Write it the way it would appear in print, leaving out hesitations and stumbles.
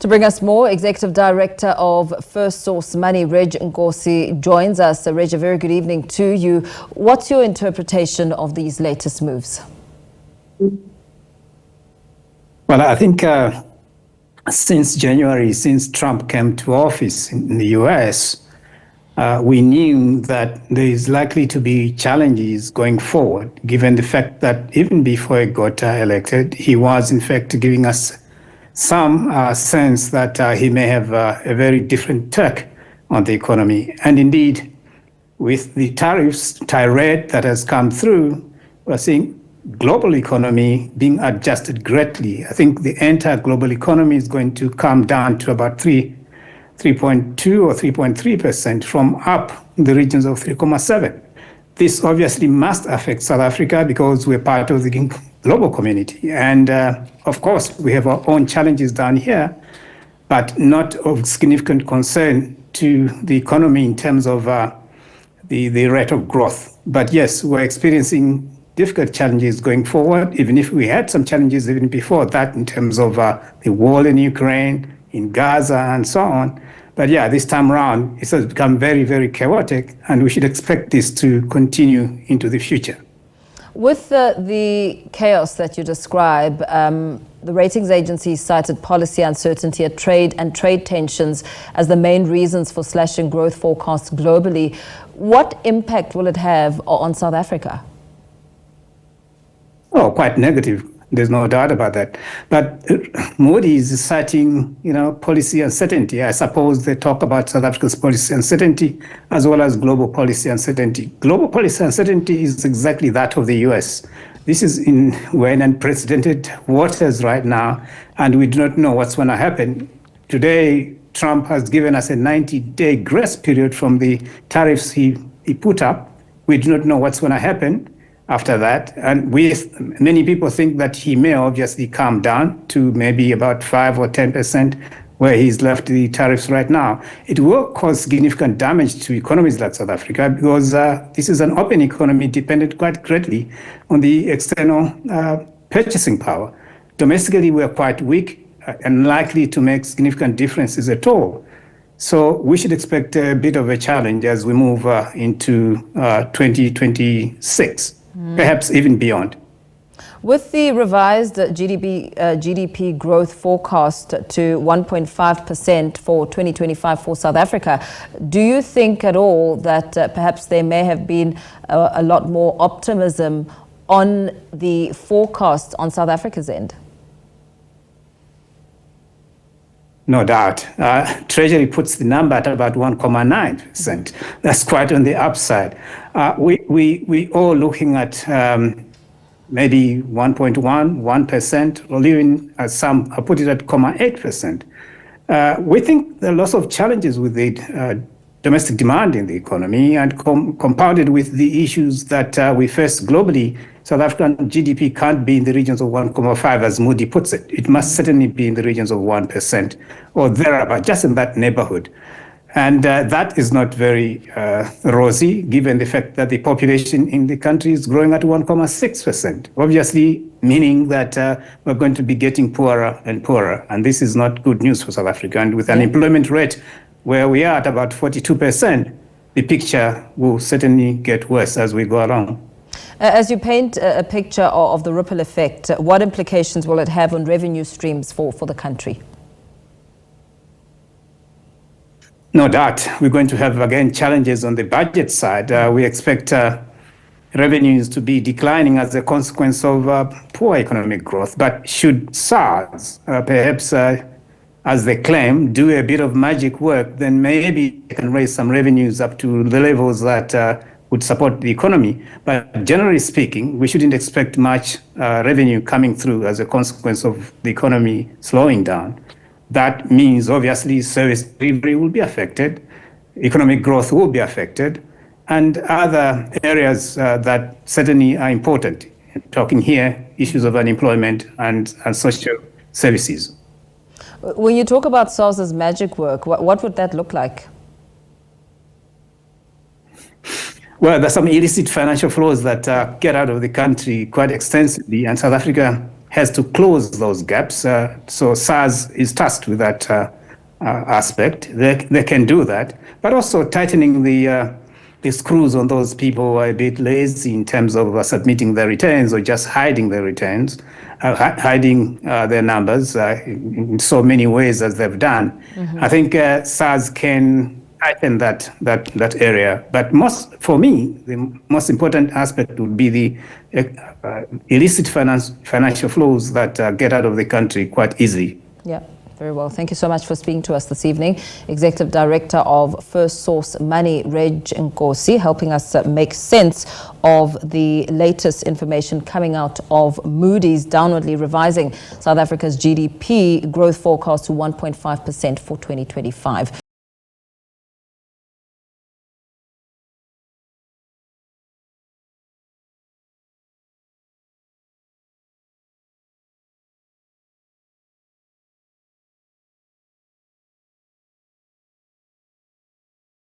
To bring us more, Executive Director of FirstSource Money, Redge Nkosi, joins us. Redge, a very good evening to you. What's your interpretation of these latest moves? Well, I think since January, since Trump came to office in the US, we knew that there is likely to be challenges going forward, given the fact that even before he got elected, he was in fact giving us some sense that he may have a very different take on the economy. And indeed, with the tariffs tirade that has come through, we're seeing global economy being adjusted greatly. I think the entire global economy is going to come down to about 3.2 or 3.3% from up in the regions of 3.7. This obviously must affect South Africa because we're part of the global community. And of course, we have our own challenges down here, but not of significant concern to the economy in terms of the rate of growth. But yes, we're experiencing difficult challenges going forward, even if we had some challenges even before that in terms of the war in Ukraine, in Gaza, and so on. But yeah, this time around, it has become very, very chaotic, and we should expect this to continue into the future. With the chaos that you describe, the ratings agencies cited policy uncertainty and trade tensions as the main reasons for slashing growth forecasts globally. What impact will it have on South Africa? Oh, quite negative. There's no doubt about that. But Moody is citing, policy uncertainty. I suppose they talk about South Africa's policy uncertainty as well as global policy uncertainty. Global policy uncertainty is exactly that of the US. This is we're in unprecedented waters right now, and we do not know what's going to happen. Today, Trump has given us a 90-day grace period from the tariffs he put up. We do not know what's going to happen after that. And many people think that he may obviously come down to maybe about 5 or 10% where he's left the tariffs right now. It will cause significant damage to economies like South Africa because this is an open economy dependent quite greatly on the external purchasing power. Domestically, we're quite weak and likely to make significant differences at all. So we should expect a bit of a challenge as we move into 2026. Perhaps even beyond. With the revised GDP growth forecast to 1.5% for 2025 for South Africa, do you think at all that perhaps there may have been a lot more optimism on the forecast on South Africa's end? No doubt. Treasury puts the number at about 1.9%. That's quite on the upside. We all looking at maybe 1.1%, 1%, or even some put it at 0.8%. We think there are lots of challenges with the domestic demand in the economy, and compounded with the issues that we face globally. South African GDP can't be in the regions of 1.5, as Moody puts it. It must certainly be in the regions of 1% or thereabout, just in that neighborhood. And that is not very rosy, given the fact that the population in the country is growing at 1.6%, obviously meaning that we're going to be getting poorer and poorer. And this is not good news for South Africa. And with an unemployment rate where we are at about 42%, the picture will certainly get worse as we go along. As you paint a picture of the ripple effect, what implications will it have on revenue streams for the country? No doubt. We're going to have, again, challenges on the budget side. We expect revenues to be declining as a consequence of poor economic growth. But should SARS, perhaps as they claim, do a bit of magic work, then maybe they can raise some revenues up to the levels that would support the economy. But generally speaking, we shouldn't expect much revenue coming through as a consequence of the economy slowing down. That means, obviously, service delivery will be affected, economic growth will be affected, and other areas that certainly are important. Talking here, issues of unemployment and social services. When you talk about SARS's magic work, what would that look like? Well, there's some illicit financial flows that get out of the country quite extensively, and South Africa has to close those gaps. So SARS is tasked with that aspect. They can do that, but also tightening the screws on those people who are a bit lazy in terms of submitting their returns or just hiding their returns, hiding their numbers in so many ways as they've done. Mm-hmm. I think SARS can tighten that area. But for me, the most important aspect would be the illicit financial flows that get out of the country quite easily. Yeah. Very well. Thank you so much for speaking to us this evening. Executive Director of FirstSource Money, Redge Nkosi, helping us make sense of the latest information coming out of Moody's downwardly revising South Africa's GDP growth forecast to 1.5% for 2025.